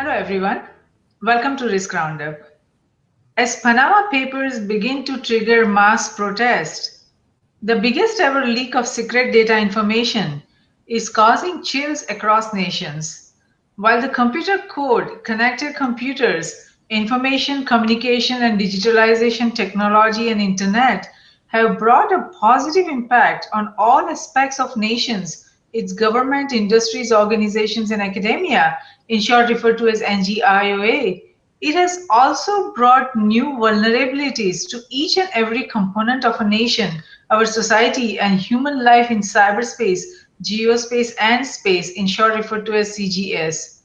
Hello everyone, welcome to Risk Roundup. As Panama Papers begin to trigger mass protest, the biggest ever leak of secret data information is causing chills across nations. While the computer code, connected computers, information, communication, and digitalization technology and internet have brought a positive impact on all aspects of nations, its government, industries, organizations, and academia, in short referred to as NGIOA, it has also brought new vulnerabilities to each and every component of a nation, our society, and human life in cyberspace, geospace, and space, in short referred to as CGS.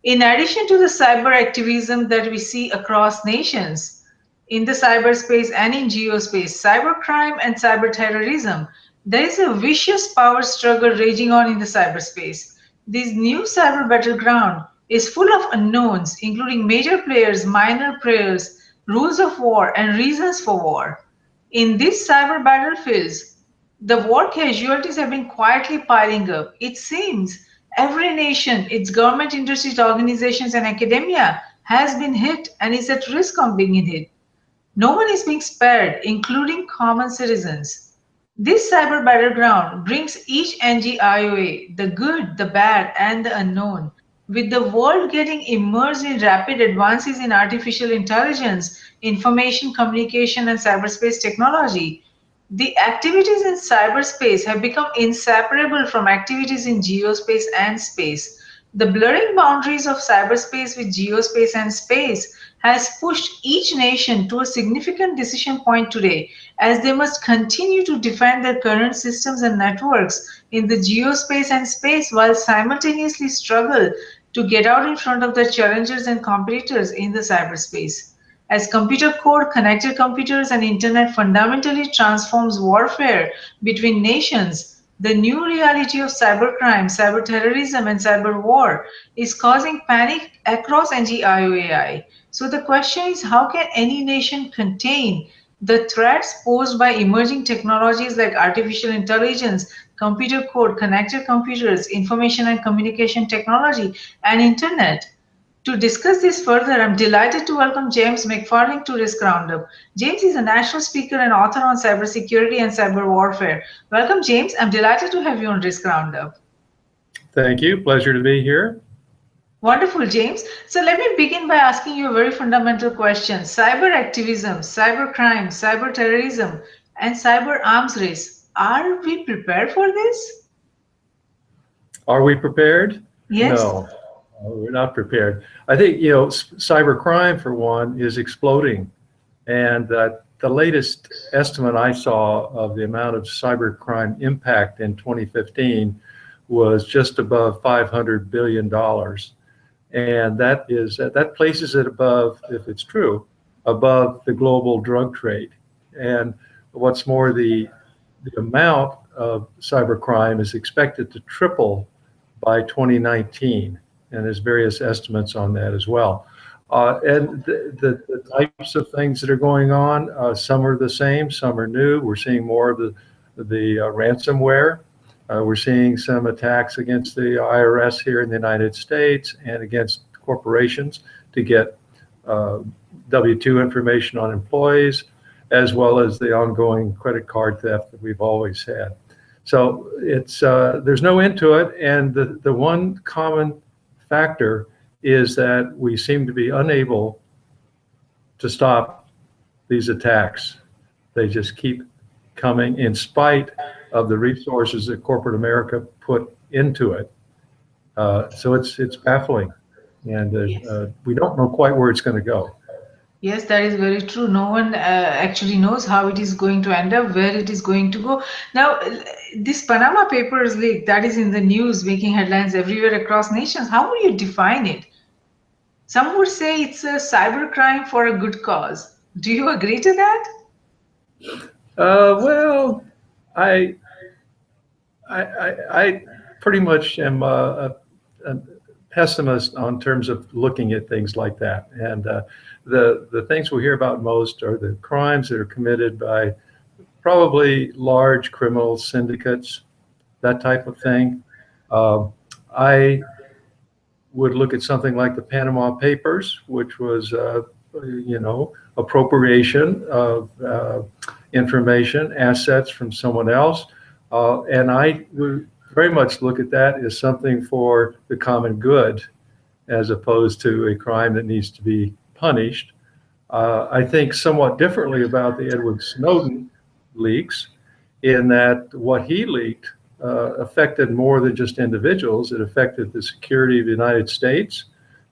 In addition to the cyber activism that we see across nations, in the cyberspace and in geospace, cybercrime and cyber-terrorism, there is a vicious power struggle raging on in the cyberspace. This new cyber battleground is full of unknowns, including major players, minor players, rules of war, and reasons for war. In these cyber battlefields, the war casualties have been quietly piling up. It seems every nation, its government, industries, organizations, and academia has been hit and is at risk of being hit. No one is being spared, including common citizens. This cyber battleground brings each NGIOA, the good, the bad, and the unknown. With the world getting immersed in rapid advances in artificial intelligence, information communication, and cyberspace technology, the activities in cyberspace have become inseparable from activities in geospace and space. The blurring boundaries of cyberspace with geospace and space has pushed each nation to a significant decision point today, as they must continue to defend their current systems and networks in the geospace and space while simultaneously struggle to get out in front of the challengers and competitors in the cyberspace. As computer code, connected computers, and internet fundamentally transforms warfare between nations, the new reality of cybercrime, cyber-terrorism, and cyber war is causing panic across NGIOAI. So the question is, how can any nation contain the threats posed by emerging technologies like artificial intelligence, computer code, connected computers, information and communication technology, and internet? To discuss this further, I'm delighted to welcome James McFarlin to Risk Roundup. James is a national speaker and author on cybersecurity and cyber warfare. Welcome, James. I'm delighted to have you on Risk Roundup. Thank you. Pleasure to be here. Wonderful, James. So let me begin by asking you a very fundamental question. Cyber activism, cybercrime, cyber-terrorism, and cyber arms race. Are we prepared for this? Are we prepared? Yes. No, we're not prepared. I think, cybercrime, for one, is exploding. And the latest estimate I saw of the amount of cybercrime impact in 2015 was just above $500 billion. And that places it above, if it's true, above the global drug trade. And what's more, the amount of cybercrime is expected to triple by 2019. And there's various estimates on that as well. And the types of things that are going on, some are the same, some are new. We're seeing more of the ransomware. We're seeing some attacks against the IRS here in the United States and against corporations to get W-2 information on employees, as well as the ongoing credit card theft that we've always had. So there's no end to it, and the one common factor is that we seem to be unable to stop these attacks. They just keep coming in spite of the resources that corporate America put into it. So it's baffling, and we don't know quite where it's going to go. Yes, that is very true. No one actually knows how it is going to end up, where it is going to go. Now, this Panama Papers leak that is in the news, making headlines everywhere across nations, how would you define it? Some would say it's a cybercrime for a good cause. Do you agree to that? Well, I pretty much am a pessimist on terms of looking at things like that. And the things we hear about most are the crimes that are committed by probably large criminal syndicates, that type of thing. would look at something like the Panama Papers, which was, appropriation of information, assets from someone else. And I would very much look at that as something for the common good, as opposed to a crime that needs to be punished. I think somewhat differently about the Edward Snowden leaks, in that what he leaked affected more than just individuals. It affected the security of the United States.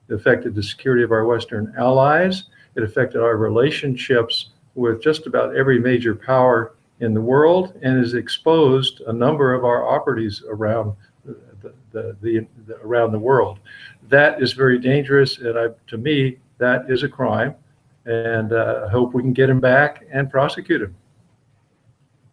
It affected the security of our Western allies. It affected our relationships with just about every major power in the world, and has exposed a number of our operatives around around the world. That is very dangerous, and to me, that is a crime. And I hope we can get him back and prosecute him.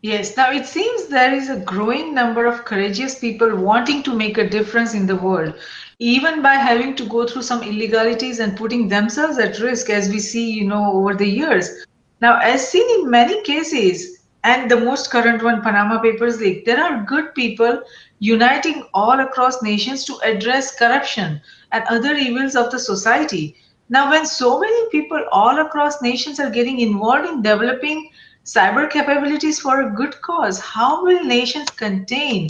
Yes, now it seems there is a growing number of courageous people wanting to make a difference in the world, even by having to go through some illegalities and putting themselves at risk, as we see, over the years. Now, as seen in many cases, and the most current one, Panama Papers leak, there are good people uniting all across nations to address corruption and other evils of the society. Now, when so many people all across nations are getting involved in developing cyber capabilities for a good cause, how will nations contain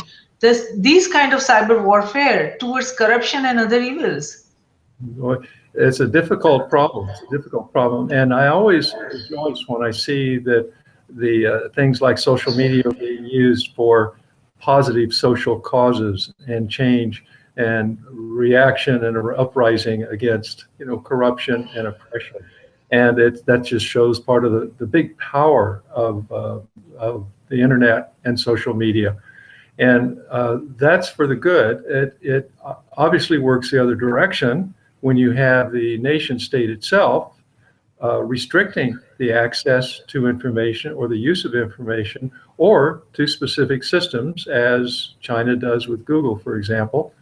these kind of cyber warfare towards corruption and other evils? Well, it's a difficult problem. It's a difficult problem. And I always rejoice when I see that the things like social media are being used for positive social causes and change and reaction and uprising against, corruption and oppression. And that just shows part of the big power of the internet and social media. And that's for the good. It obviously works the other direction when you have the nation state itself restricting the access to information or the use of information or to specific systems, as China does with Google, for example.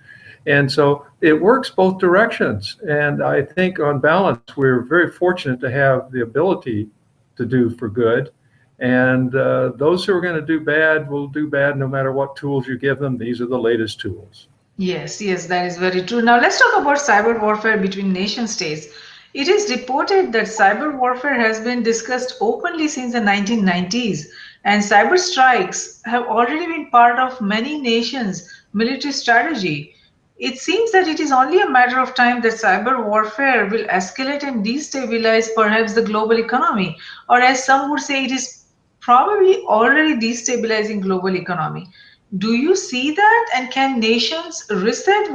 And so it works both directions. And I think on balance, we're very fortunate to have the ability to do for good. And those who are going to do bad will do bad no matter what tools you give them. These are the latest tools. Yes, that is very true. Now let's talk about cyber warfare between nation states. It is reported that cyber warfare has been discussed openly since the 1990s, and cyber strikes have already been part of many nations' military strategy. It seems that it is only a matter of time that cyber warfare will escalate and destabilize perhaps the global economy, or as some would say, it is probably already destabilizing global economy. Do you see that, and can nations risk that?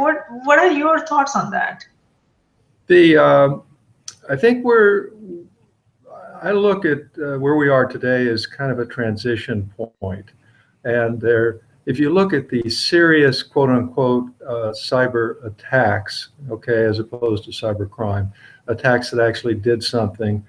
What are your thoughts on that? I think I look at where we are today as kind of a transition point. And if you look at the serious, quote unquote, cyber attacks, okay, as opposed to cyber crime, attacks that actually did something,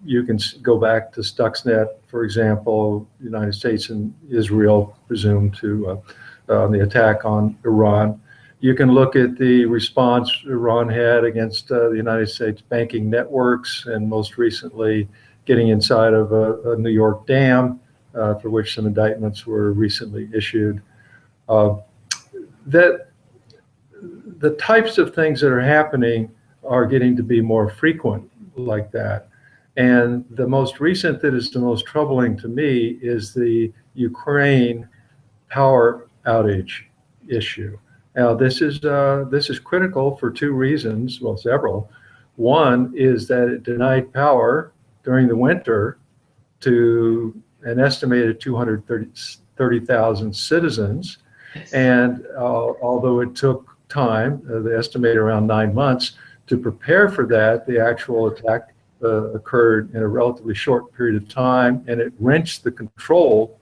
you can go back to Stuxnet, for example, the United States and Israel presumed to on the attack on Iran. You can look at the response Iran had against the United States banking networks, and most recently getting inside of a New York dam, for which some indictments were recently issued. That the types of things that are happening are getting to be more frequent like that. And the most recent that is the most troubling to me is the Ukraine power outage issue. Now, this is critical for two reasons, well, several. One is that it denied power during the winter to an estimated 230,000 citizens. And although it took time, they estimate around 9 months, to prepare for that, the actual attack occurred in a relatively short period of time, and it wrenched the control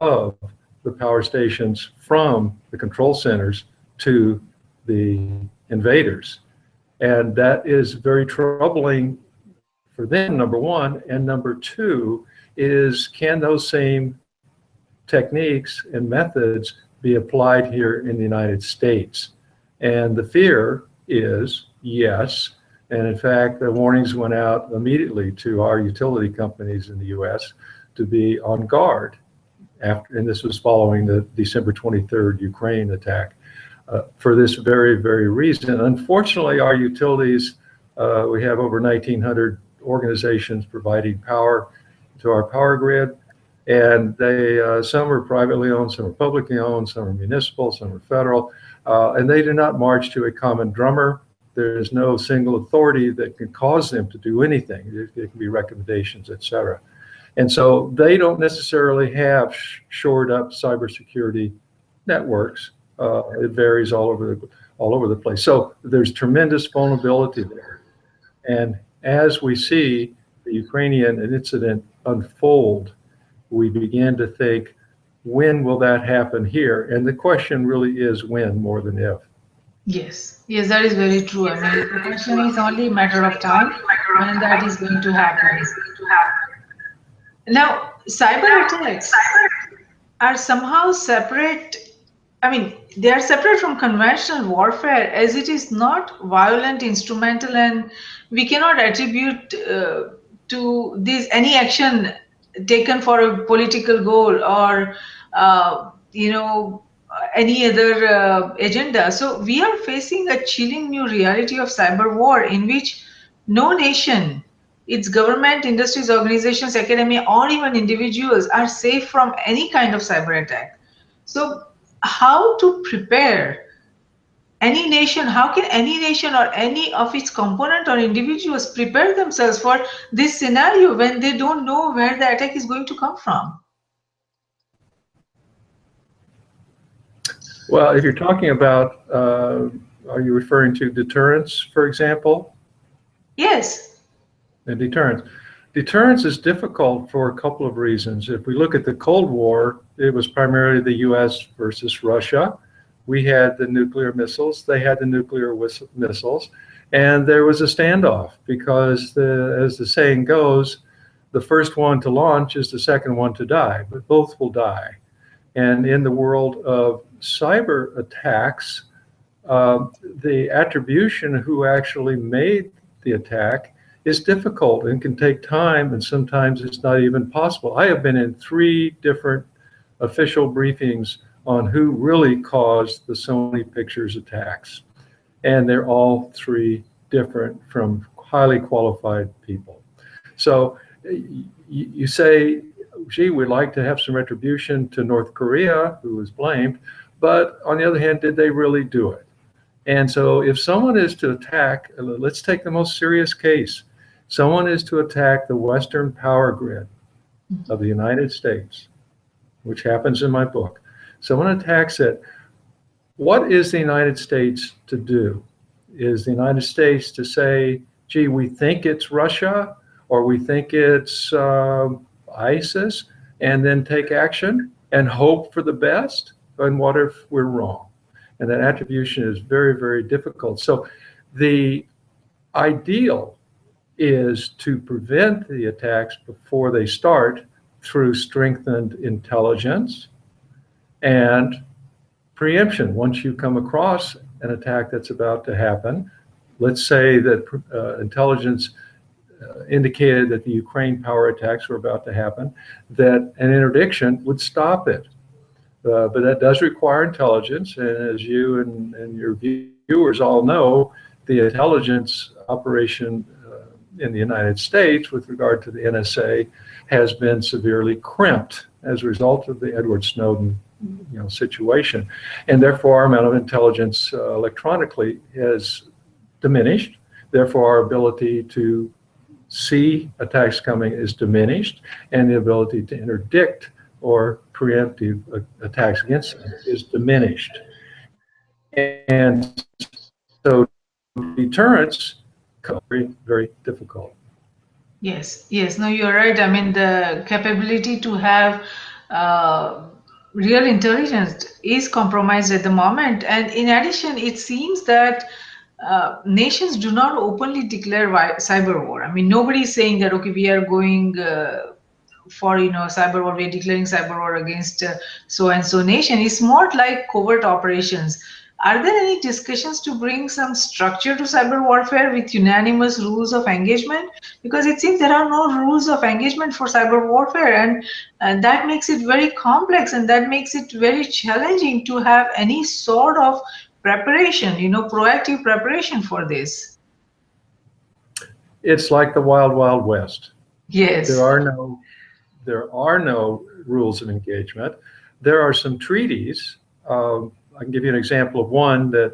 of the power stations from the control centers to the invaders. And that is very troubling for them, number one. And number two is, can those same techniques and methods be applied here in the United States? And the fear is yes. And in fact, the warnings went out immediately to our utility companies in the US to be on guard after, and this was following the December 23rd Ukraine attack. for this very, very reason. Unfortunately, our utilities, we have over 1,900 organizations providing power to our power grid, and they some are privately owned, some are publicly owned, some are municipal, some are federal, and they do not march to a common drummer. There is no single authority that can cause them to do anything. It can be recommendations, et cetera. And so they don't necessarily have shored up cybersecurity networks. It varies all over the place. So there's tremendous vulnerability there. And as we see the Ukrainian incident unfold, we begin to think, when will that happen here? And the question really is when more than if. Yes, yes, that is very true. I mean, the question is only a matter of time when that is going to happen. Now, cyber attacks are somehow separate. I mean, they are separate from conventional warfare, as it is not violent, instrumental, and we cannot attribute to this any action taken for a political goal or any other agenda. So we are facing a chilling new reality of cyber war, in which no nation, its government, industries, organizations, academia, or even individuals are safe from any kind of cyber attack. So how to prepare any nation, how can any nation or any of its component or individuals prepare themselves for this scenario when they don't know where the attack is going to come from? Well, if you're talking about, are you referring to deterrence, for example? Yes. And deterrence. Deterrence is difficult for a couple of reasons. If we look at the Cold War, it was primarily the US versus Russia. We had the nuclear missiles, they had the nuclear missiles, and there was a standoff because, as the saying goes, the first one to launch is the second one to die, but both will die. And in the world of cyber attacks, the attribution of who actually made the attack is difficult and can take time, and sometimes it's not even possible. I have been in 3 different official briefings on who really caused the Sony Pictures attacks, and they're all 3 different from highly qualified people. So you say, gee, we'd like to have some retribution to North Korea, who was blamed, but on the other hand, did they really do it? And so if someone is to attack, let's take the most serious case. Someone is to attack the Western power grid of the United States, which happens in my book. Someone attacks it. What is the United States to do? Is the United States to say, gee, we think it's Russia, or we think it's ISIS, and then take action and hope for the best? And what if we're wrong? And that attribution is very, very difficult. So the ideal is to prevent the attacks before they start through strengthened intelligence and preemption. Once you come across an attack that's about to happen, let's say that intelligence indicated that the Ukraine power attacks were about to happen, that an interdiction would stop it. But that does require intelligence, and as you and your viewers all know, the intelligence operation in the United States with regard to the NSA has been severely crimped as a result of the Edward Snowden situation, and therefore our amount of intelligence electronically has diminished. Therefore, our ability to see attacks coming is diminished, and the ability to interdict or preemptive attacks against them is diminished. And so deterrence is very, very difficult. Yes, yes, no, you're right. I mean, the capability to have real intelligence is compromised at the moment. And in addition, it seems that nations do not openly declare cyber war. I mean, nobody is saying that, okay, we are going for cyber war, we're declaring cyber war against so and so nation. It's more like covert operations. Are there any discussions to bring some structure to cyber warfare with unanimous rules of engagement? Because it seems there are no rules of engagement for cyber warfare, and that makes it very complex, and that makes it very challenging to have any sort of preparation, proactive preparation for this? It's like the wild, wild west. There Yes. are no rules of engagement. There are some treaties. I can give you an example of one that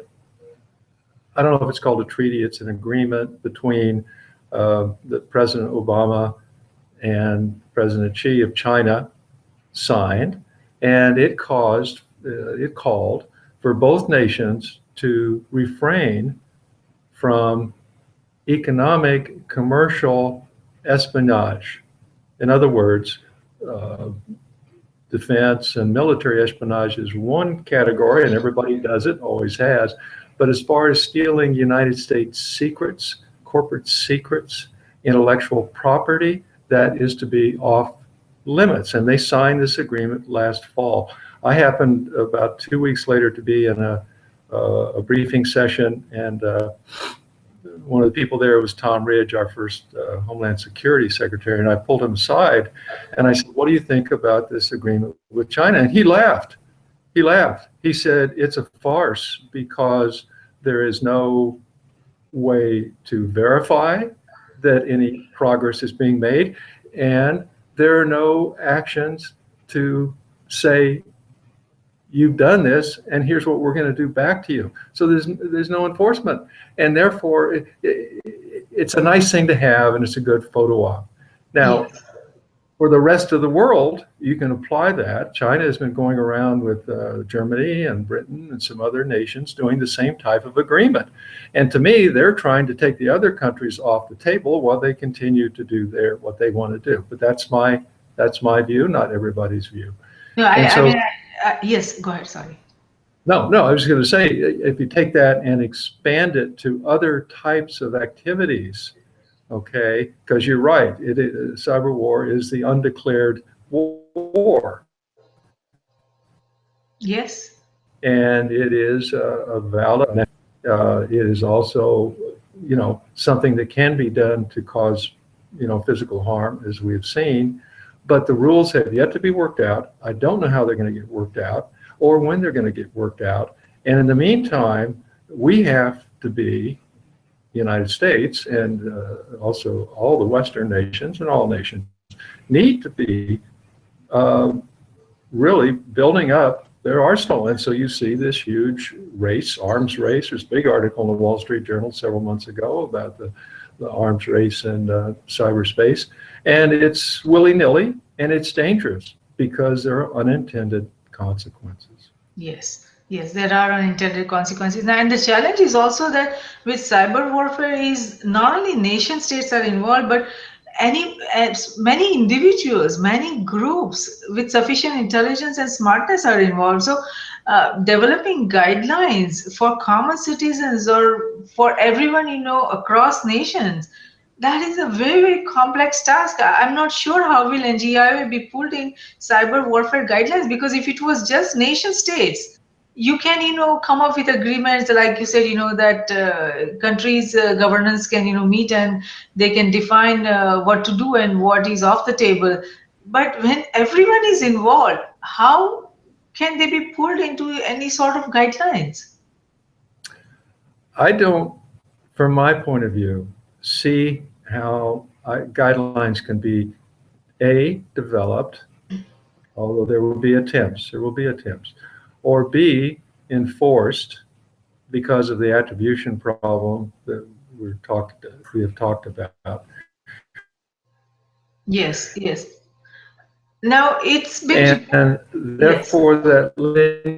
I don't know if it's called a treaty. It's an agreement between the President Obama and President Xi of China signed, and it called for both nations to refrain from economic, commercial espionage. In other words, defense and military espionage is one category, and everybody does it, always has. But as far as stealing United States secrets, corporate secrets, intellectual property, that is to be off limits. And they signed this agreement last fall. I happened about 2 weeks later to be in a briefing session, and one of the people there was Tom Ridge, our first Homeland Security Secretary, and I pulled him aside and I said, "What do you think about this agreement with China?" And he laughed. He laughed. He said, "It's a farce because there is no way to verify that any progress is being made, and there are no actions to say, you've done this, and here's what we're going to do back to you." So there's no enforcement, and therefore it's a nice thing to have, and it's a good photo op. Now, Yes. for the rest of the world, you can apply that. China has been going around with Germany and Britain and some other nations doing the same type of agreement. And to me, they're trying to take the other countries off the table while they continue to do what they want to do. But that's my view, not everybody's view. No, I mean, yes, go ahead, sorry. No, I was going to say, if you take that and expand it to other types of activities, okay, because you're right, cyber war is the undeclared war. Yes. And it is a valid, it is also, something that can be done to cause, physical harm, as we've seen. But the rules have yet to be worked out. I don't know how they're going to get worked out or when they're going to get worked out. And in the meantime, we have to be, the United States and also all the Western nations and all nations need to be really building up their arsenal. And so you see this huge race, arms race. There's a big article in the Wall Street Journal several months ago about the arms race in cyberspace. And it's willy-nilly, and it's dangerous because there are unintended consequences. Yes. Yes, there are unintended consequences. And the challenge is also that with cyber warfare is not only nation states are involved, but many individuals, many groups with sufficient intelligence and smartness are involved. So developing guidelines for common citizens or for everyone, across nations, that is a very, very complex task. I'm not sure how will NGI be pulled in cyber warfare guidelines, because if it was just nation states, you can, come up with agreements, like you said, that countries' governance can, meet and they can define what to do and what is off the table. But when everyone is involved, how can they be pulled into any sort of guidelines? I don't, from my point of view, see how guidelines can be developed, although there will be attempts, or B, enforced because of the attribution problem that we have talked about. Yes, yes. Now it's been, and therefore that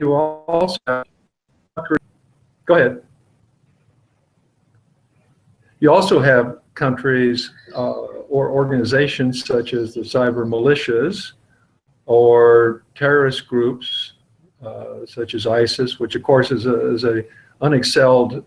you also have, go ahead. You also have countries or organizations such as the cyber militias or terrorist groups such as ISIS, which of course is a unexcelled,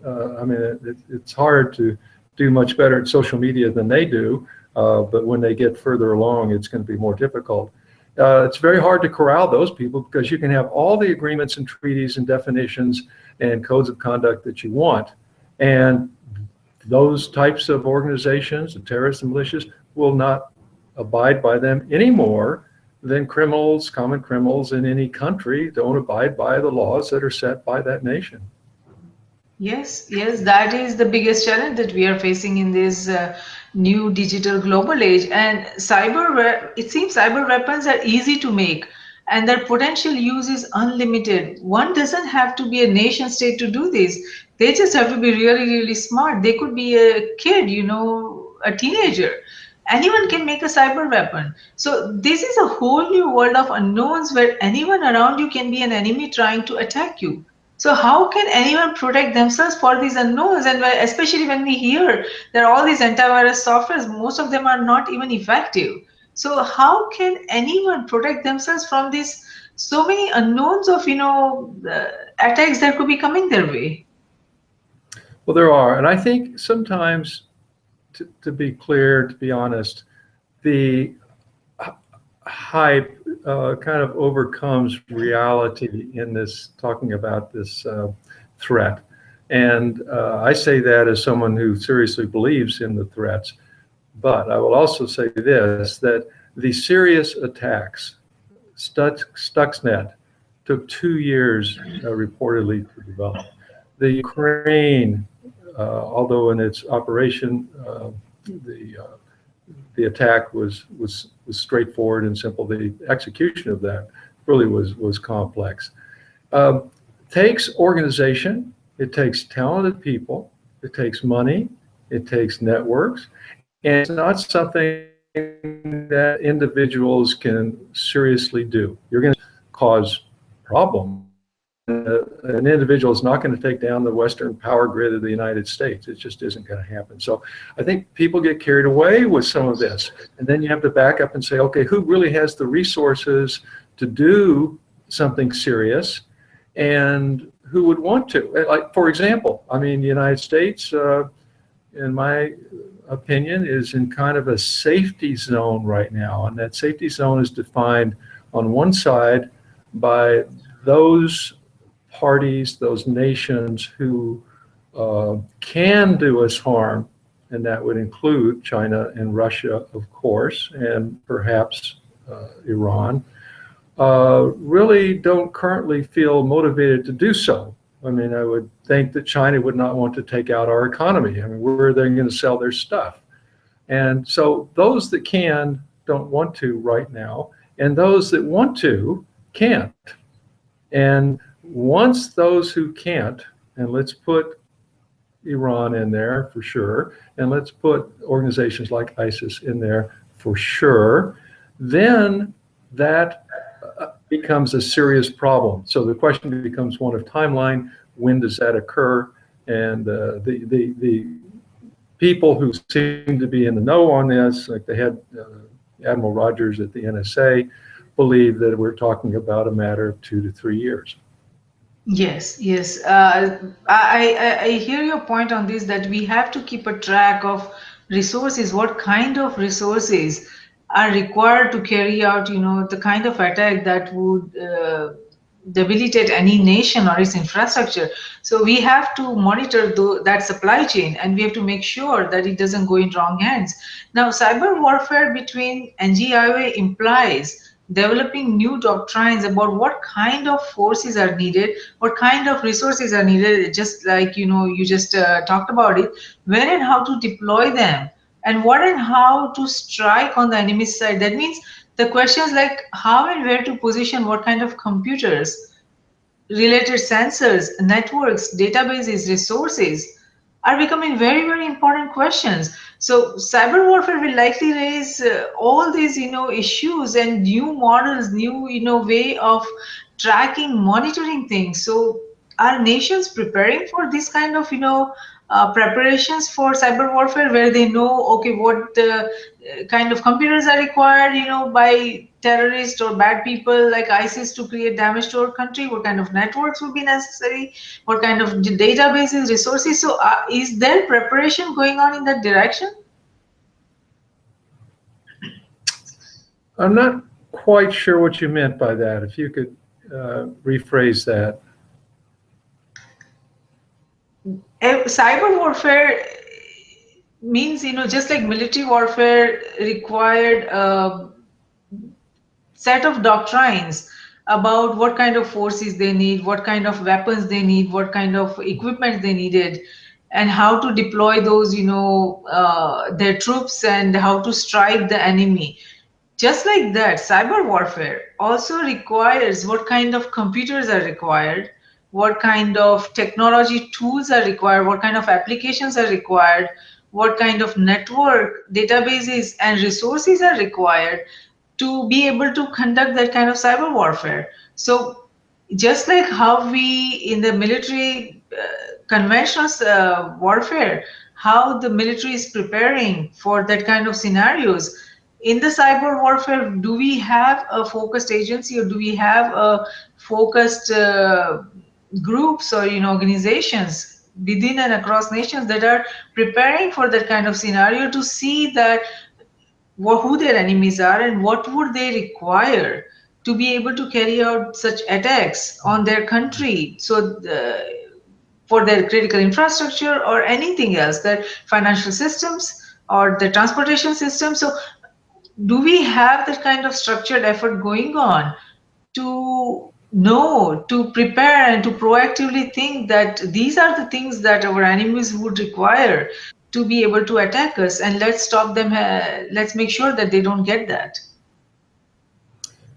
it's hard to do much better at social media than they do, but when they get further along, it's going to be more difficult. It's very hard to corral those people because you can have all the agreements and treaties and definitions and codes of conduct that you want, and those types of organizations, the terrorists and militias, will not abide by them any more than common criminals in any country don't abide by the laws that are set by that nation. Yes, yes, that is the biggest challenge that we are facing in this new digital global age. And it seems cyber weapons are easy to make and their potential use is unlimited. One doesn't have to be a nation state to do this. They just have to be really, really smart. They could be a kid, a teenager. Anyone can make a cyber weapon. So this is a whole new world of unknowns where anyone around you can be an enemy trying to attack you. So how can anyone protect themselves for these unknowns? And especially when we hear there are all these antivirus softwares, most of them are not even effective. So how can anyone protect themselves from these so many unknowns of attacks that could be coming their way? Well, there are, and I think sometimes, to be clear, to be honest, the hype kind of overcomes reality in this, talking about this threat. And I say that as someone who seriously believes in the threats. But I will also say this, that the serious attacks, Stuxnet, took 2 years reportedly to develop. The Ukraine, although in its operation, the attack was straightforward and simple. The execution of that really was complex. Takes organization, it takes talented people, it takes money, it takes networks, and it's not something that individuals can seriously do. You're going to cause problems. An individual is not going to take down the Western power grid of the United States. It just isn't going to happen. So I think people get carried away with some of this. And then you have to back up and say, okay, who really has the resources to do something serious and who would want to? Like, for example, I mean, the United States, in my opinion, is in kind of a safety zone right now. And that safety zone is defined on one side by those parties, those nations who can do us harm, and that would include China and Russia, of course, and perhaps Iran, really don't currently feel motivated to do so. I mean, I would think that China would not want to take out our economy. I mean, where are they going to sell their stuff? And so those that can don't want to right now, and those that want to can't. And once those who can't, and let's put Iran in there for sure, and let's put organizations like ISIS in there for sure, then that becomes a serious problem. So the question becomes one of timeline. When does that occur? And the people who seem to be in the know on this, like the head Admiral Rogers at the NSA, believe that we're talking about a matter of 2 to 3 years. Yes, yes. I hear your point on this, that we have to keep a track of resources, what kind of resources are required to carry out, the kind of attack that would debilitate any nation or its infrastructure. So we have to monitor that supply chain, and we have to make sure that it doesn't go in wrong hands. Now, cyber warfare between NGIOA implies developing new doctrines about what kind of forces are needed, what kind of resources are needed, just like you just talked about it, when and how to deploy them, and what and how to strike on the enemy side. That means the questions like how and where to position what kind of computers, related sensors, networks, databases, resources are becoming very, very important questions. So cyber warfare will likely raise all these, issues and new models, new, way of tracking, monitoring things. So are nations preparing for this kind of, preparations for cyber warfare, where they know, okay, what kind of computers are required, by terrorists or bad people like ISIS to create damage to our country, what kind of networks would be necessary, what kind of databases, resources. So is there preparation going on in that direction? I'm not quite sure what you meant by that. If you could rephrase that. Cyber warfare means, just like military warfare required a set of doctrines, about what kind of forces they need, what kind of weapons they need, what kind of equipment they needed, and how to deploy those, their troops, and how to strike the enemy. Just like that, cyber warfare also requires what kind of computers are required, what kind of technology tools are required, what kind of applications are required, what kind of network databases and resources are required to be able to conduct that kind of cyber warfare. So just like how we in the military conventional warfare, how the military is preparing for that kind of scenarios, in the cyber warfare, do we have a focused agency, or do we have a focused groups, or organizations within and across nations that are preparing for that kind of scenario, to see that who their enemies are and what would they require to be able to carry out such attacks on their country, so for their critical infrastructure or anything else, their financial systems or the transportation system. So do we have that kind of structured effort going on to know, to prepare, and to proactively think that these are the things that our enemies would require to be able to attack us, and let's stop them, let's make sure that they don't get that?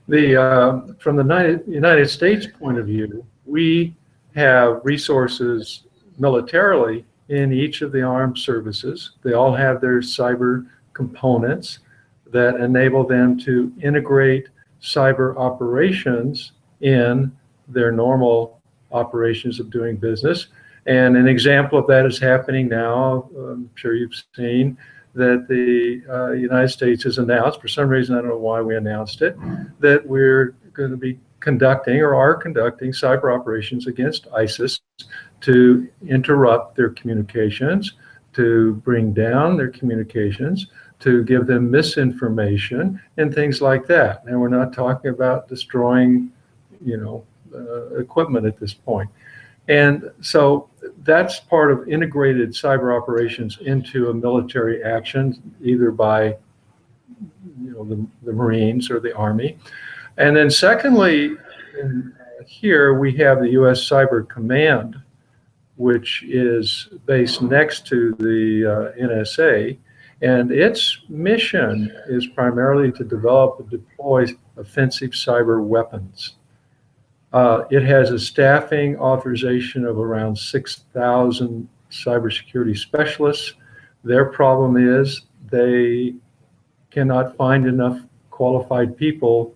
From the United States point of view, we have resources militarily in each of the armed services. They all have their cyber components that enable them to integrate cyber operations in their normal operations of doing business. And an example of that is happening now. I'm sure you've seen that the United States has announced, for some reason, I don't know why we announced it, that we're going to be conducting, or are conducting, cyber operations against ISIS to interrupt their communications, to bring down their communications, to give them misinformation and things like that. And we're not talking about destroying, equipment at this point. And so that's part of integrated cyber operations into a military action, either by the Marines or the Army. And then secondly, here we have the U.S. Cyber Command, which is based next to the NSA. And its mission is primarily to develop and deploy offensive cyber weapons. It has a staffing authorization of around 6,000 cybersecurity specialists. Their problem is they cannot find enough qualified people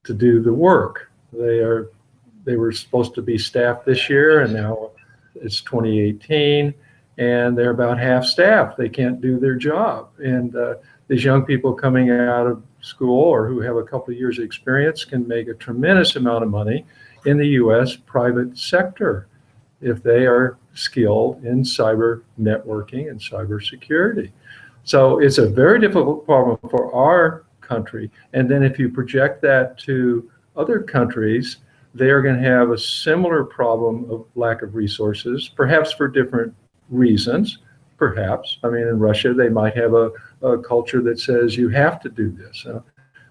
to do the work. They were supposed to be staffed this year, and now it's 2018, and they're about half staffed. They can't do their job. And these young people coming out of school, or who have a couple of years of experience, can make a tremendous amount of money in the U.S. private sector if they are skilled in cyber networking and cybersecurity. So it's a very difficult problem for our country. And then if you project that to other countries, they are going to have a similar problem of lack of resources, perhaps for different reasons. Perhaps, I mean, in Russia, they might have a culture that says you have to do this.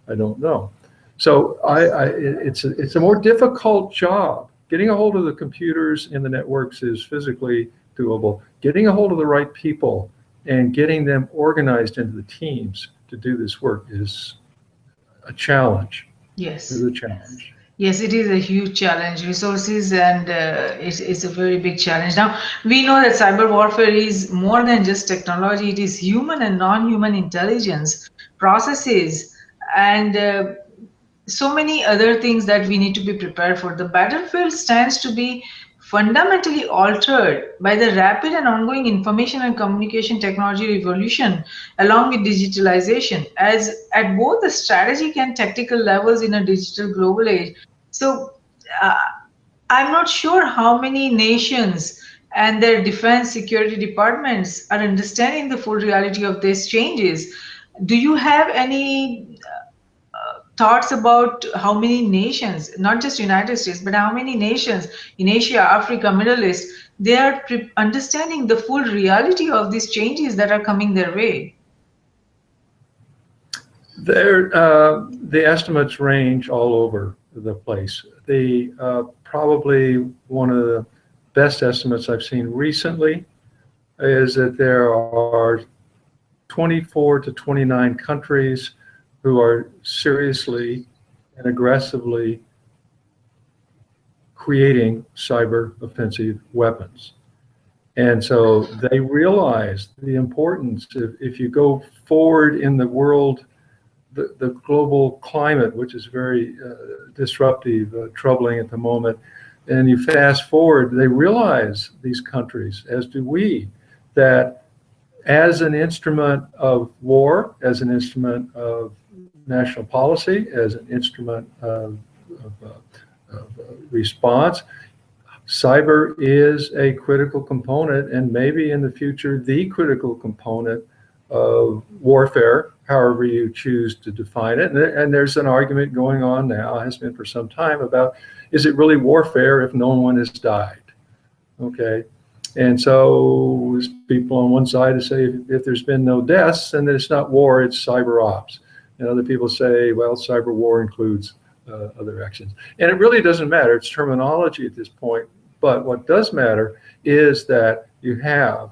I don't know. So it's a more difficult job. Getting a hold of the computers in the networks is physically doable. Getting a hold of the right people and getting them organized into the teams to do this work is a challenge. Yes. It's a challenge. Yes, it is a huge challenge, resources, and it's a very big challenge. Now, we know that cyber warfare is more than just technology. It is human and non-human intelligence, processes, and so many other things that we need to be prepared for. The battlefield stands to be fundamentally altered by the rapid and ongoing information and communication technology revolution, along with digitalization, as at both the strategic and tactical levels in a digital global age. So I'm not sure how many nations and their defense security departments are understanding the full reality of these changes. Do you have any thoughts about how many nations, not just United States, but how many nations in Asia, Africa, Middle East, they are understanding the full reality of these changes that are coming their way? The estimates range all over. the place. The probably one of the best estimates I've seen recently is that there are 24 to 29 countries who are seriously and aggressively creating cyber offensive weapons. And so they realize the importance of, if you go forward in the world, the global climate, which is very disruptive, troubling at the moment, and you fast forward, they realize, these countries, as do we, that as an instrument of war, as an instrument of national policy, as an instrument of response, cyber is a critical component, and maybe in the future the critical component of warfare, however you choose to define it. And there's an argument going on now, has been for some time, about, is it really warfare if no one has died? Okay. And so there's people on one side who say, if there's been no deaths, then it's not war, it's cyber ops. And other people say, well, cyber war includes other actions. And it really doesn't matter. It's terminology at this point. But what does matter is that you have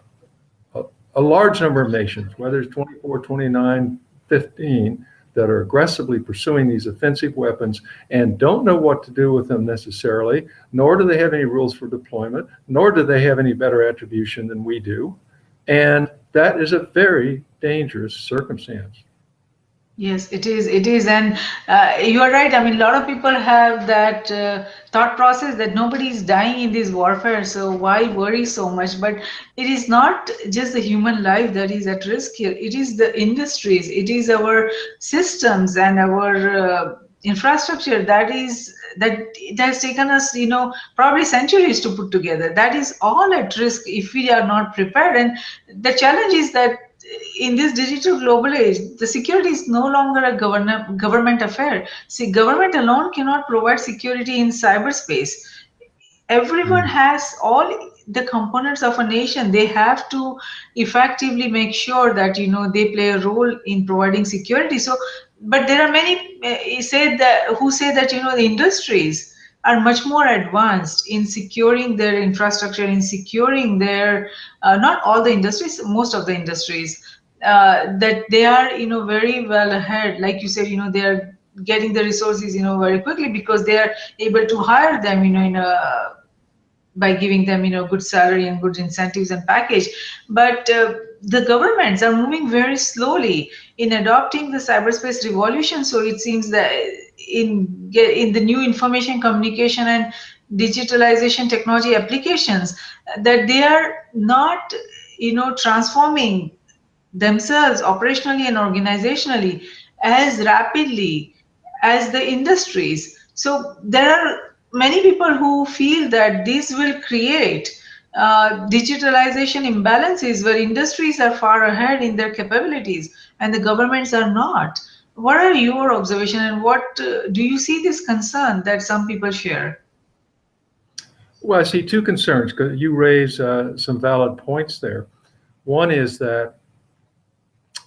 a large number of nations, whether it's 24, 29, 15, that are aggressively pursuing these offensive weapons and don't know what to do with them necessarily, nor do they have any rules for deployment, nor do they have any better attribution than we do. And that is a very dangerous circumstance. Yes, it is. It is. And you are right. I mean, a lot of people have that thought process that nobody is dying in this warfare, so why worry so much? But it is not just the human life that is at risk here. It is the industries. It is our systems and our infrastructure that it has taken us, probably centuries to put together. That is all at risk if we are not prepared. And the challenge is that in this digital global age, the security is no longer a government affair. See, government alone cannot provide security in cyberspace. Everyone has all the components of a nation. They have to effectively make sure that they play a role in providing security. So, but there are many who say that the industries are much more advanced in securing their infrastructure, in securing their, not all the industries, most of the industries, that they are, very well ahead. Like you said, they are getting the resources, very quickly because they are able to hire them, by giving them, good salary and good incentives and package. But the governments are moving very slowly in adopting the cyberspace revolution. So it seems that in the new information communication and digitalization technology applications, that they are not, transforming themselves operationally and organizationally as rapidly as the industries. So there are many people who feel that this will create digitalization imbalances where industries are far ahead in their capabilities and the governments are not. What are your observations, and what do you see this concern that some people share? Well, I see two concerns, because you raise some valid points there. One is that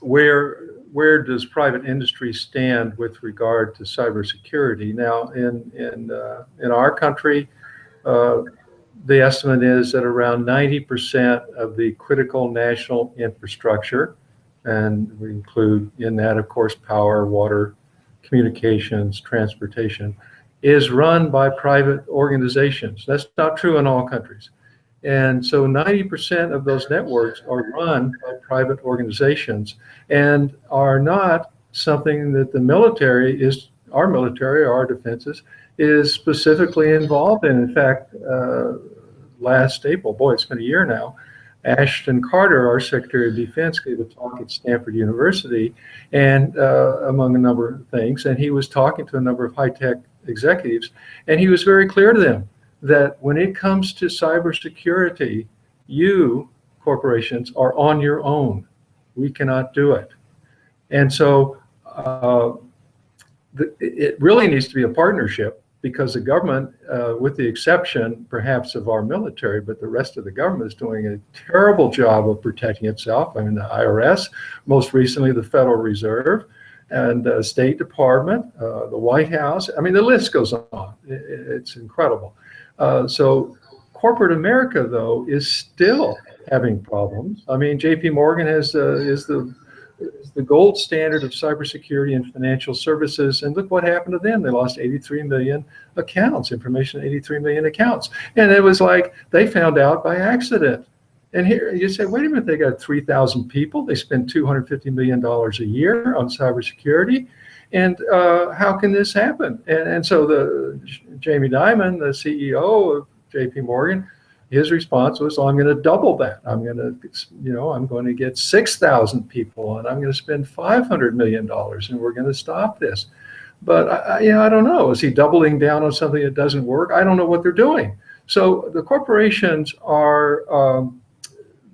where does private industry stand with regard to cybersecurity? Now, in our country, the estimate is that around 90% of the critical national infrastructure, and we include in that, of course, power, water, communications, transportation, is run by private organizations. That's not true in all countries. And so 90% of those networks are run by private organizations and are not something that the military is, our defenses, is specifically involved in. In fact, last April, boy, it's been a year now, Ashton Carter, our Secretary of Defense, gave a talk at Stanford University, and among a number of things, and he was talking to a number of high-tech executives, and he was very clear to them that when it comes to cybersecurity, you, corporations, are on your own. We cannot do it. And so it really needs to be a partnership, because the government, with the exception perhaps of our military, but the rest of the government is doing a terrible job of protecting itself. I mean, the IRS, most recently the Federal Reserve, and State Department, the White House. I mean, the list goes on. It's incredible. So corporate America, though, is still having problems. I mean, J.P. Morgan is the gold standard of cybersecurity and financial services, and look what happened to them. They lost 83 million accounts, information 83 million accounts. And it was like they found out by accident. And here you say, wait a minute, they got 3,000 people. They spend $250 million a year on cybersecurity. And how can this happen? And so Jamie Dimon, the CEO of J.P. Morgan, his response was, well, I'm going to double that. I'm going to get 6,000 people, and I'm going to spend $500 million, and we're going to stop this. But I don't know. Is he doubling down on something that doesn't work? I don't know what they're doing. So the corporations are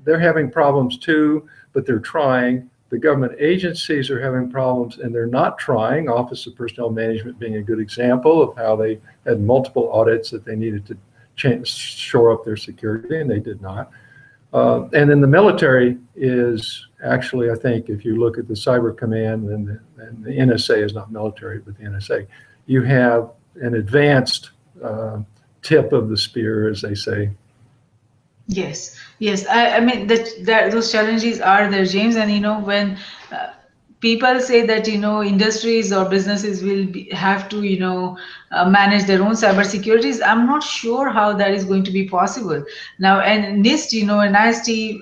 they're having problems too, but they're trying. The government agencies are having problems, and they're not trying. Office of Personnel Management being a good example of how they had multiple audits that they needed to shore up their security, and they did not. And then the military is actually, I think, if you look at the Cyber Command, and the NSA is not military, but the NSA, you have an advanced tip of the spear, as they say. Yes, yes. I mean that those challenges are there, James. And when people say that industries or businesses will have to manage their own cybersecurities, I'm not sure how that is going to be possible now. And NIST, NIST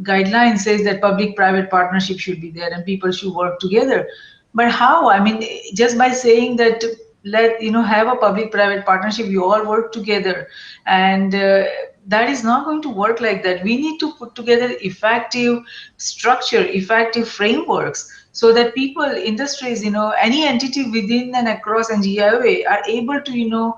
guideline says that public-private partnership should be there and people should work together. But how? I mean, just by saying that have a public-private partnership, you all work together, and that is not going to work like that. We need to put together effective structure, effective frameworks, so that people, industries, any entity within and across NGIOA are able to,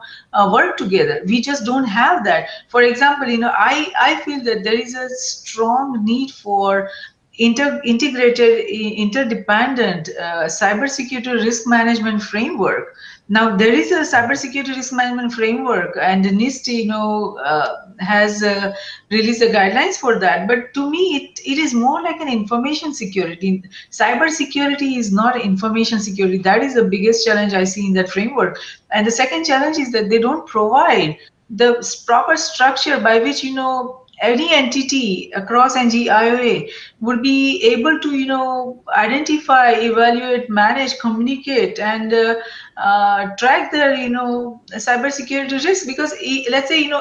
work together. We just don't have that. For example, I feel that there is a strong need for integrated, interdependent cybersecurity risk management framework. Now, there is a cybersecurity risk management framework, and NIST, has released the guidelines for that. But to me, it is more like an information security. Cybersecurity is not information security. That is the biggest challenge I see in that framework. And the second challenge is that they don't provide the proper structure by which, any entity across NGIOA would be able to, identify, evaluate, manage, communicate, and track their, cybersecurity risk. Because let's say,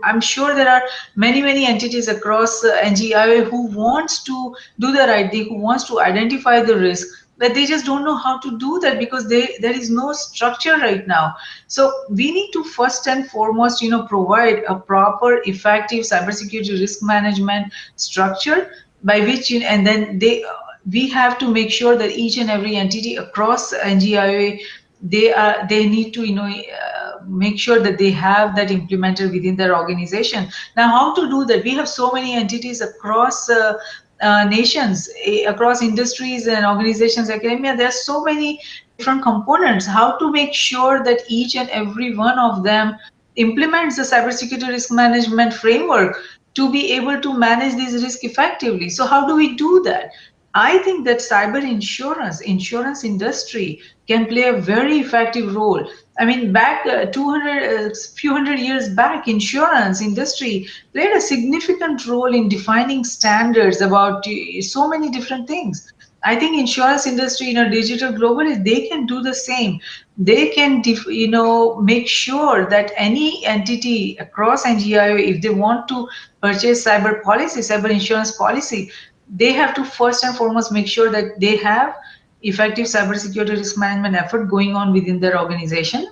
I'm sure there are many entities across NGIOA who wants to do the right thing, who wants to identify the risk, but they just don't know how to do that because there is no structure right now. So we need to first and foremost, provide a proper, effective cybersecurity risk management structure by which, and then we have to make sure that each and every entity across NGIOA, they need to, make sure that they have that implemented within their organization. Now, how to do that? We have so many entities across nations, across industries and organizations, academia. There are so many different components. How to make sure that each and every one of them implements the cybersecurity risk management framework to be able to manage these risks effectively. So how do we do that? I think that cyber insurance industry can play a very effective role. I mean, back few hundred years back, insurance industry played a significant role in defining standards about so many different things. I think insurance industry, digital globally, they can do the same. They can, make sure that any entity across NGIO, if they want to purchase cyber policy, cyber insurance policy, they have to first and foremost make sure that they have effective cybersecurity risk management effort going on within their organization.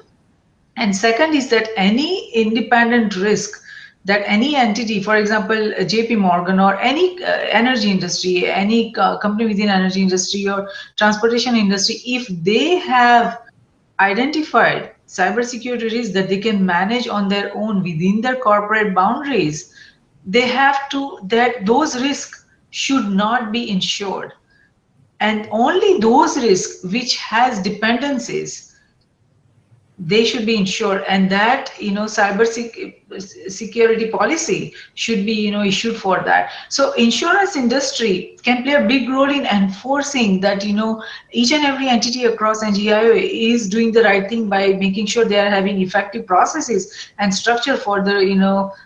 And second is that any independent risk that any entity, for example, JP Morgan or any energy industry, any company within energy industry or transportation industry, if they have identified cybersecurity risks that they can manage on their own within their corporate boundaries, they have to, that those risks should not be insured. And only those risks which has dependencies they should be insured, and that security policy should be issued for that. So insurance industry can play a big role in enforcing that each and every entity across NGIO is doing the right thing by making sure they are having effective processes and structure for the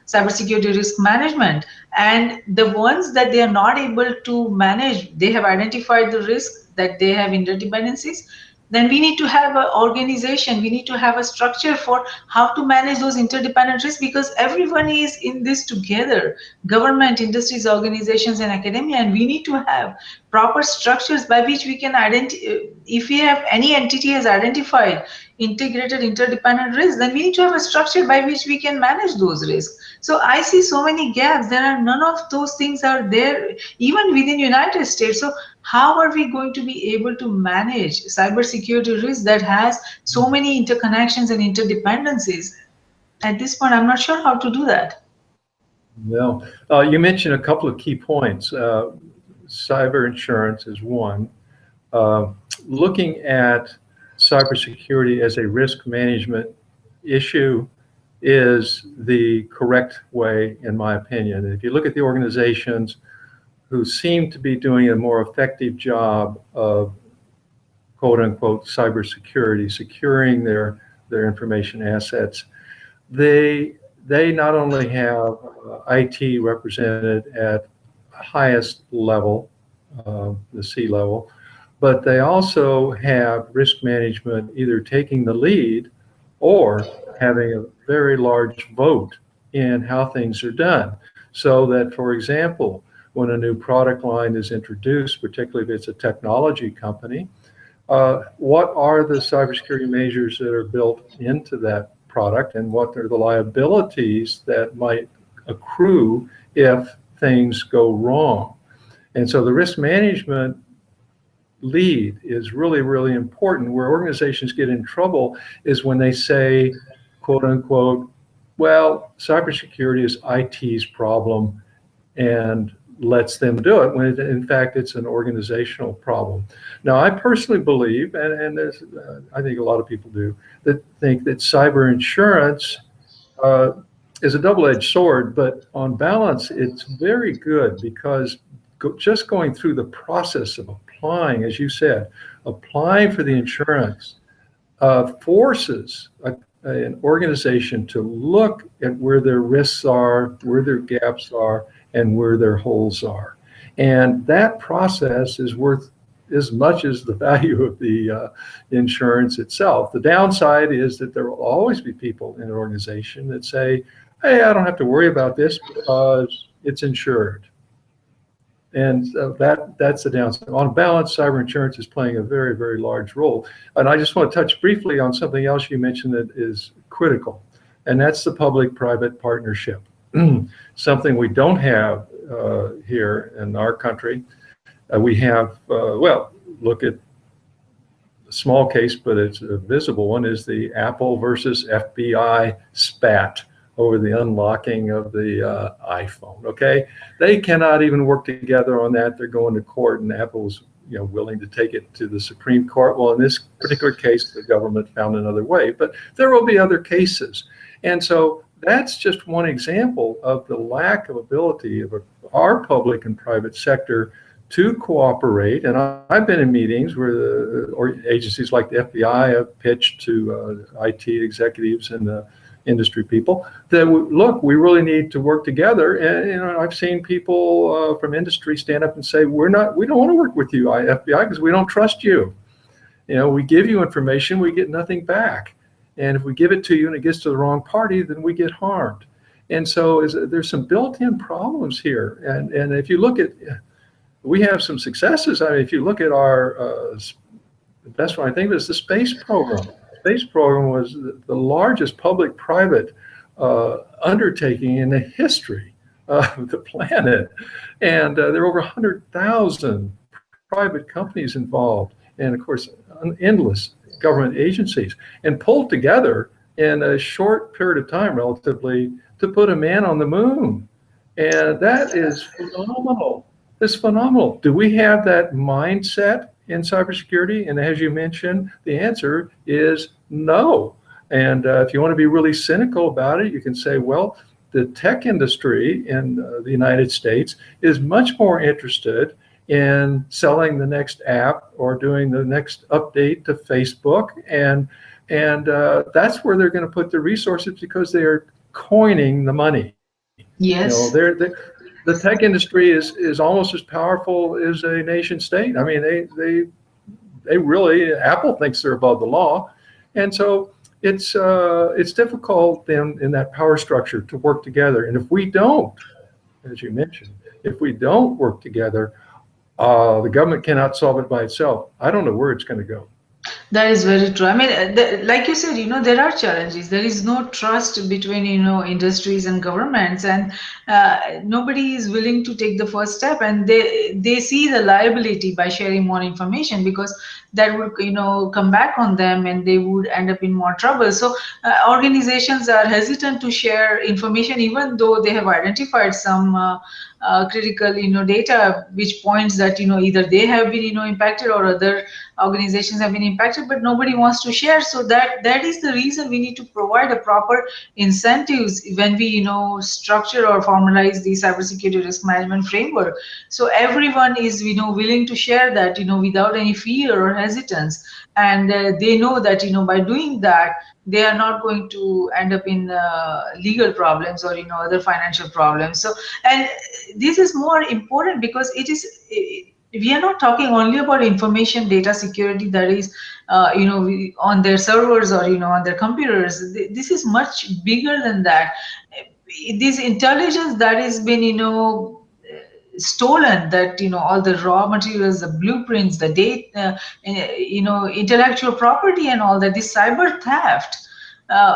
cybersecurity risk management. And the ones that they are not able to manage, they have identified the risk that they have interdependencies, then we need to have an organization, we need to have a structure for how to manage those interdependent risks, because everyone is in this together, government, industries, organizations, and academia, and we need to have proper structures by which we can identify, if we have any entity has identified integrated interdependent risks, then we need to have a structure by which we can manage those risks. So I see so many gaps. There are none of those things are there even within United States. So how are we going to be able to manage cybersecurity risk that has so many interconnections and interdependencies? At this point, I'm not sure how to do that. No, you mentioned a couple of key points. Cyber insurance is one. Looking at cybersecurity as a risk management issue is the correct way, in my opinion. If you look at the organizations who seem to be doing a more effective job of quote unquote cybersecurity, securing their information assets, they not only have IT represented at highest level, the C level, but they also have risk management either taking the lead or having a very large vote in how things are done. So that, for example, when a new product line is introduced, particularly if it's a technology company, what are the cybersecurity measures that are built into that product, and what are the liabilities that might accrue if things go wrong? And so the risk management lead is really, really important. Where organizations get in trouble is when they say, quote unquote, well, cybersecurity is IT's problem, and lets them do it, when in fact it's an organizational problem. Now, I personally believe, and there's, I think a lot of people do, that think that cyber insurance is a double-edged sword, but on balance, it's very good, because just going through the process of applying, as you said, applying for the insurance forces an organization to look at where their risks are, where their gaps are, and where their holes are. And that process is worth as much as the value of the insurance itself. The downside is that there will always be people in an organization that say, hey, I don't have to worry about this because it's insured. And that's the downside. On balance, cyber insurance is playing a very, very large role. And I just want to touch briefly on something else you mentioned that is critical, and that's the public-private partnership. Something we don't have here in our country. We have, well, look at a small case, but it's a visible one, is the Apple versus FBI spat over the unlocking of the iPhone. Okay, they cannot even work together on that. They're going to court, and Apple's willing to take it to the Supreme Court. Well, in this particular case, the government found another way, but there will be other cases. And so that's just one example of the lack of ability of our public and private sector to cooperate. And I've been in meetings where agencies like the FBI have pitched to IT executives and the industry people that, look, we really need to work together. And I've seen people from industry stand up and say, we don't want to work with you, FBI, because we don't trust you. We give you information, we get nothing back. And if we give it to you and it gets to the wrong party, then we get harmed. And so there's some built-in problems here. And if you look at, we have some successes. I mean, if you look at our, the best one I think was the space program. The space program was the largest public-private undertaking in the history of the planet. And there were over 100,000 private companies involved. And of course, endless government agencies, and pulled together in a short period of time, relatively, to put a man on the moon. And that is phenomenal. It's phenomenal. Do we have that mindset in cybersecurity? And as you mentioned, the answer is no. And if you want to be really cynical about it, you can say, well, the tech industry in the United States is much more interested in selling the next app or doing the next update to Facebook, and that's where they're going to put the resources because they are coining the money. Yes. The tech industry is almost as powerful as a nation state. I mean, they really, Apple thinks they're above the law, and so it's difficult in that power structure to work together. And if we don't, as you mentioned, if we don't work together, the government cannot solve it by itself. I don't know where it's going to go. That is very true. I mean, like you said, there are challenges. There is no trust between, industries and governments, and nobody is willing to take the first step. And they see the liability by sharing more information, because that would, come back on them, and they would end up in more trouble. So organizations are hesitant to share information, even though they have identified some critical, data which points that, either they have been, impacted, or other organizations have been impacted, but nobody wants to share. So that is the reason we need to provide a proper incentives when we structure or formalize the cybersecurity risk management framework, so everyone is willing to share that without any fear or hesitance, and they know that by doing that they are not going to end up in legal problems or other financial problems. So, and this is more important because we are not talking only about information data security that is on their servers or on their computers. This is much bigger than that. This intelligence that has been stolen, that all the raw materials, the blueprints, the data, intellectual property and all that, this cyber theft,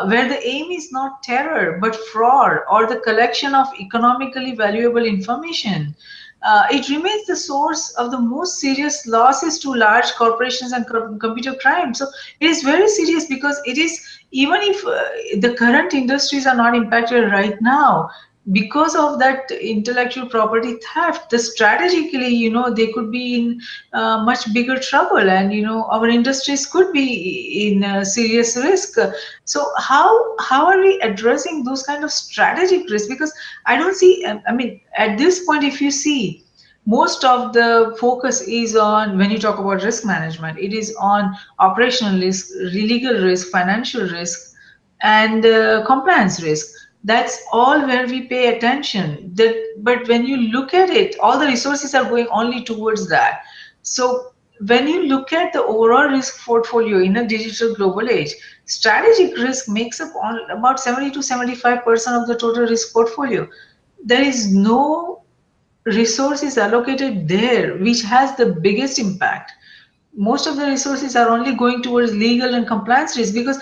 where the aim is not terror but fraud or the collection of economically valuable information. It remains the source of the most serious losses to large corporations and computer crime. So it is very serious, because it is, even if the current industries are not impacted right now, because of that intellectual property theft, the strategically, they could be in much bigger trouble, and our industries could be in serious risk. So how are we addressing those kind of strategic risks? Because I don't see, I mean, at this point, if you see, most of the focus is on, when you talk about risk management, it is on operational risk, legal risk, financial risk, and compliance risk. That's all where we pay attention. But when you look at it, all the resources are going only towards that. So when you look at the overall risk portfolio in a digital global age, strategic risk makes up about 70 to 75% of the total risk portfolio. There is no resources allocated there which has the biggest impact. Most of the resources are only going towards legal and compliance risk, because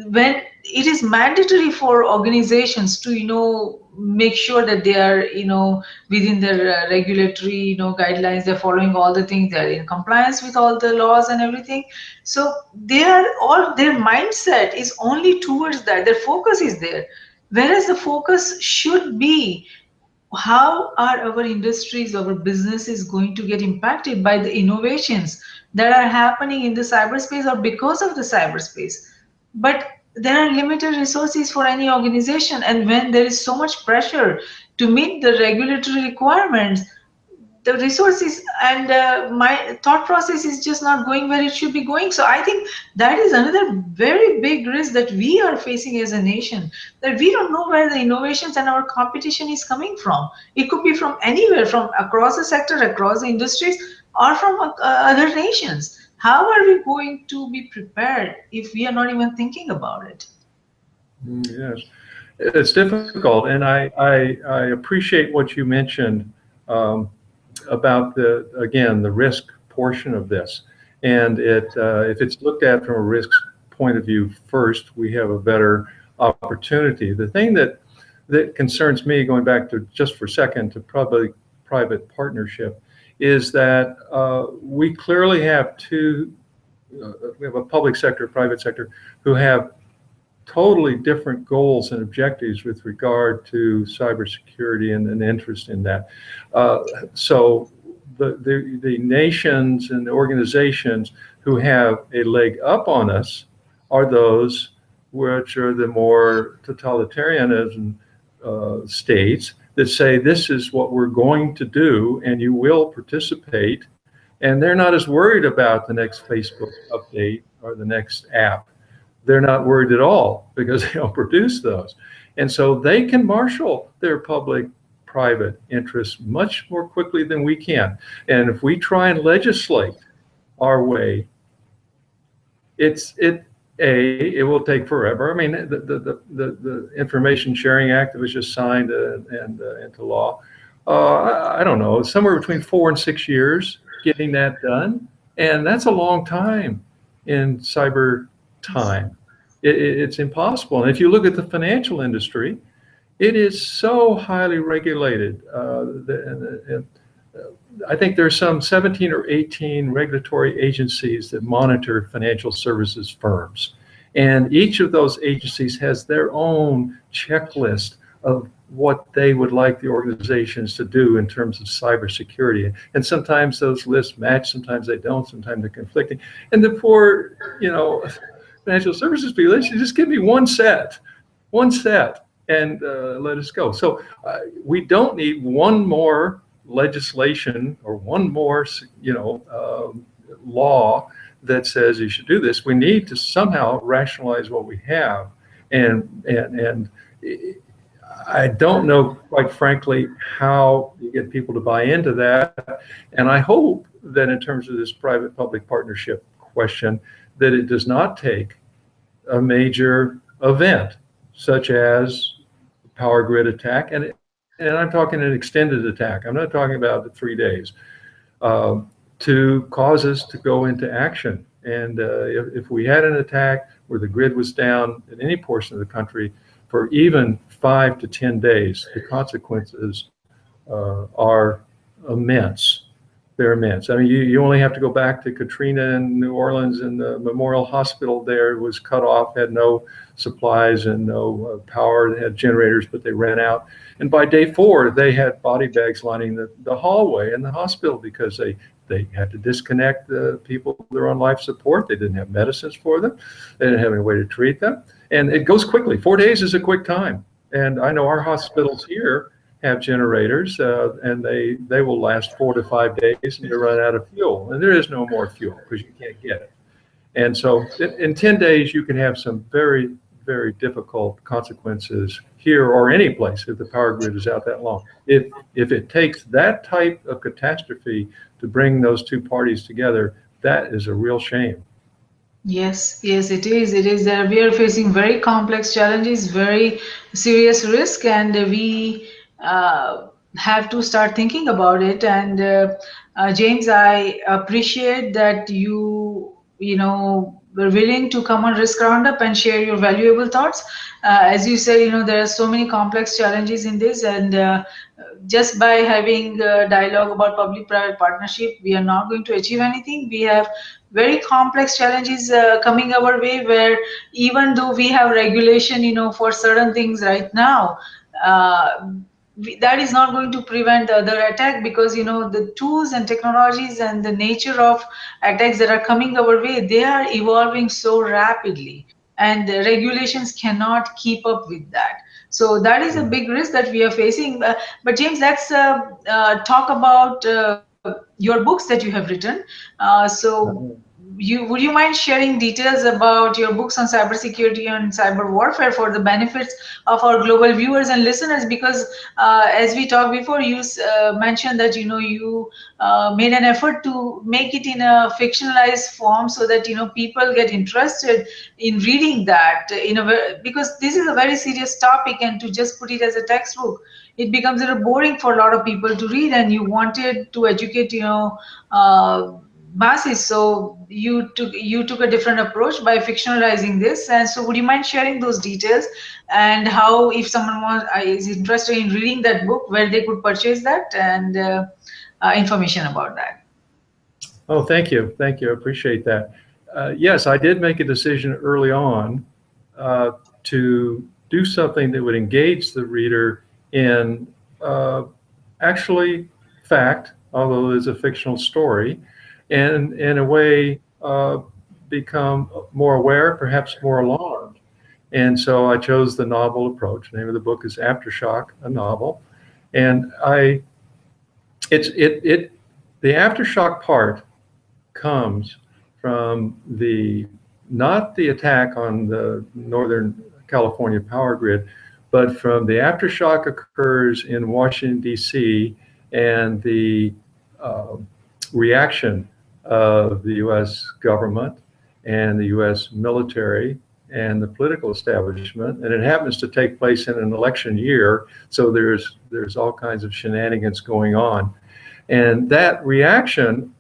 when it is mandatory for organizations to make sure that they are within their regulatory guidelines, they're following all the things, they're in compliance with all the laws and everything, so they are all, their mindset is only towards that, their focus is there, whereas the focus should be, how are our industries, our businesses going to get impacted by the innovations that are happening in the cyberspace or because of the cyberspace? But there are limited resources for any organization, and when there is so much pressure to meet the regulatory requirements, the resources and my thought process is just not going where it should be going. So I think that is another very big risk that we are facing as a nation, that we don't know where the innovations and our competition is coming from. It could be from anywhere, from across the sector, across the industries, or from other nations. How are we going to be prepared if we are not even thinking about it? Yes, it's difficult, and I appreciate what you mentioned about the risk portion of this. And if it's looked at from a risk point of view first, we have a better opportunity. The thing that concerns me, going back to just for a second to probably private partnership, is that we clearly have we have a public sector, private sector, who have totally different goals and objectives with regard to cybersecurity and an interest in that. So the nations and the organizations who have a leg up on us are those which are the more totalitarianism states that say this is what we're going to do and you will participate, and they're not as worried about the next Facebook update or the next app. They're not worried at all because they don't produce those. And so they can marshal their public-private interests much more quickly than we can. And if we try and legislate our way, it will take forever. I mean, the Information Sharing Act that was just signed and into law, I don't know, somewhere between 4 and 6 years getting that done. And that's a long time in cyber time. It's impossible. And if you look at the financial industry, it is so highly regulated. I think there's some 17 or 18 regulatory agencies that monitor financial services firms. And each of those agencies has their own checklist of what they would like the organizations to do in terms of cybersecurity. And sometimes those lists match, sometimes they don't, sometimes they're conflicting. And the poor, financial services people, they should just give me one set, and let us go. So we don't need one more legislation or one more, law that says you should do this. We need to somehow rationalize what we have, and I don't know, quite frankly, how you get people to buy into that. And I hope that in terms of this private-public partnership question, that it does not take a major event such as a power grid attack, and I'm talking an extended attack. I'm not talking about the 3 days, to cause us to go into action. And if we had an attack where the grid was down in any portion of the country for even 5 to 10 days, the consequences are immense. They're immense. I mean, you only have to go back to Katrina in New Orleans, and the Memorial Hospital there was cut off, had no supplies and no power. They had generators, but they ran out. And by day 4, they had body bags lining the hallway in the hospital because they had to disconnect the people that are on life support. They didn't have medicines for them. They didn't have any way to treat them. And it goes quickly. 4 days is a quick time. And I know our hospitals here have generators, and they will last 4 to 5 days, and you run out of fuel. And there is no more fuel because you can't get it. And so in 10 days, you can have some very, very difficult consequences here or any place if the power grid is out that long. If it takes that type of catastrophe to bring those two parties together, that is a real shame. Yes, it is. It is. We are facing very complex challenges, very serious risk, and we have to start thinking about it. And James, I appreciate that you were willing to come on Risk Roundup and share your valuable thoughts. As you said, there are so many complex challenges in this, and just by having a dialogue about public-private partnership, we are not going to achieve anything. We have very complex challenges coming our way, where even though we have regulation, for certain things right now, that is not going to prevent the other attack, because the tools and technologies and the nature of attacks that are coming our way, they are evolving so rapidly, and the regulations cannot keep up with that. So that is a big risk that we are facing. But James, let's talk about your books that you have written. So would you mind sharing details about your books on cybersecurity and cyber warfare for the benefits of our global viewers and listeners? Because as we talked before, you mentioned that you made an effort to make it in a fictionalized form so that people get interested in reading that. Because this is a very serious topic, and to just put it as a textbook, it becomes a little boring for a lot of people to read, and you wanted to educate masses. So you took a different approach by fictionalizing this. And so would you mind sharing those details, and how, if someone is interested in reading that book, where they could purchase that, and information about that? Oh, thank you. I appreciate that. Yes, I did make a decision early on to do something that would engage the reader in actually fact, although it's a fictional story, and in a way become more aware, perhaps more alarmed. And so I chose the novel approach. The name of the book is Aftershock, a novel. And the aftershock part comes from not the attack on the Northern California power grid, but from the aftershock occurs in Washington, D.C., and the reaction of the U.S. government and the U.S. military and the political establishment, and it happens to take place in an election year, so there's all kinds of shenanigans going on. And that reaction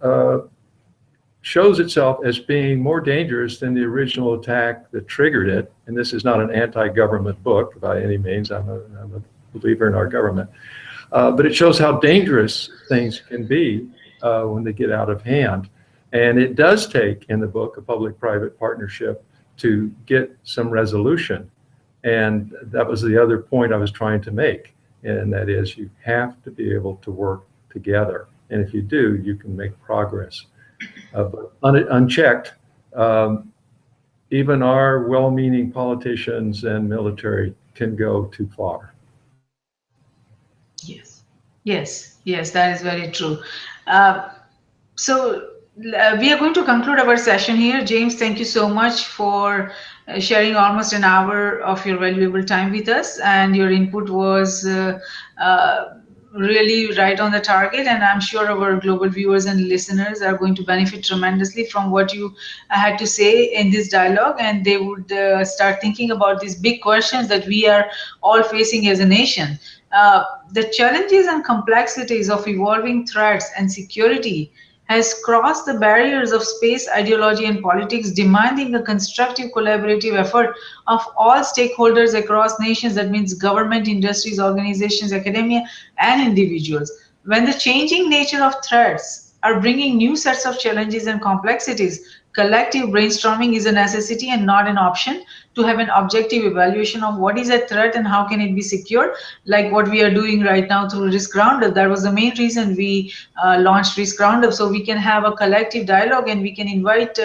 shows itself as being more dangerous than the original attack that triggered it. And this is not an anti-government book by any means. I'm a believer in our government. But it shows how dangerous things can be when they get out of hand. And it does take, in the book, a public-private partnership to get some resolution. And that was the other point I was trying to make. And that is, you have to be able to work together. And if you do, you can make progress. But unchecked, even our well-meaning politicians and military can go too far. Yes, that is very true. So we are going to conclude our session here. James, thank you so much for sharing almost an hour of your valuable time with us, and your input was really right on the target, and I'm sure our global viewers and listeners are going to benefit tremendously from what you had to say in this dialogue, and they would start thinking about these big questions that we are all facing as a nation. The challenges and complexities of evolving threats and security has crossed the barriers of space, ideology, and politics, demanding a constructive collaborative effort of all stakeholders across nations. That means government, industries, organizations, academia, and individuals. When the changing nature of threats are bringing new sets of challenges and complexities, collective brainstorming is a necessity and not an option to have an objective evaluation of what is a threat and how can it be secured, like what we are doing right now through Risk Roundup. That was the main reason we launched Risk Roundup, so we can have a collective dialogue and we can invite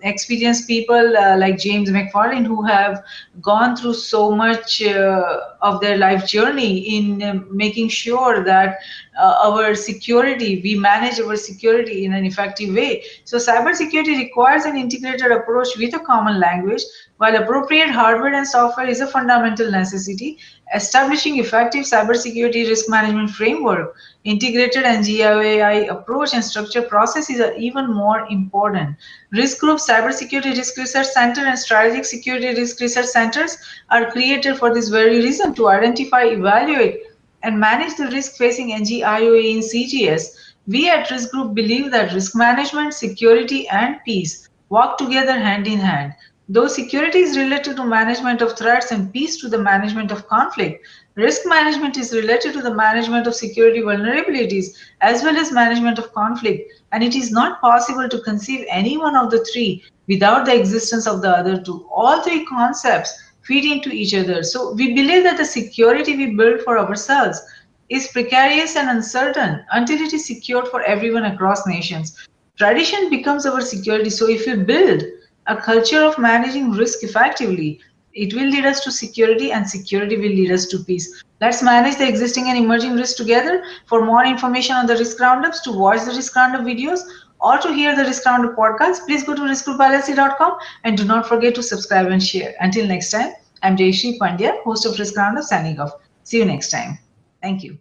experienced people like James McFarlin, who have gone through so much of their life journey in making sure that our security, we manage our security in an effective way. So cybersecurity requires an integrated approach with a common language. While appropriate hardware and software is a fundamental necessity, establishing effective cybersecurity risk management framework, integrated NGIOAI approach, and structured processes are even more important. Risk Group, Cybersecurity Risk Research Center, and Strategic Security Risk Research Centers are created for this very reason, to identify, evaluate, and manage the risk facing NGIOA in CGS. We at Risk Group believe that risk management, security, and peace walk together hand in hand. Though security is related to management of threats and peace to the management of conflict, risk management is related to the management of security vulnerabilities as well as management of conflict. And it is not possible to conceive any one of the three without the existence of the other two. All three concepts feed into each other. So we believe that the security we build for ourselves is precarious and uncertain until it is secured for everyone across nations. Tradition becomes our security. So if we build a culture of managing risk effectively, it will lead us to security, and security will lead us to peace. Let's manage the existing and emerging risks together. For more information on the Risk Roundups, to watch the Risk Roundup videos, or to hear the Risk Roundup podcast, please go to riskgroupllc.com and do not forget to subscribe and share. Until next time, I'm Jayshree Pandya, host of Risk Roundup, signing off. See you next time. Thank you.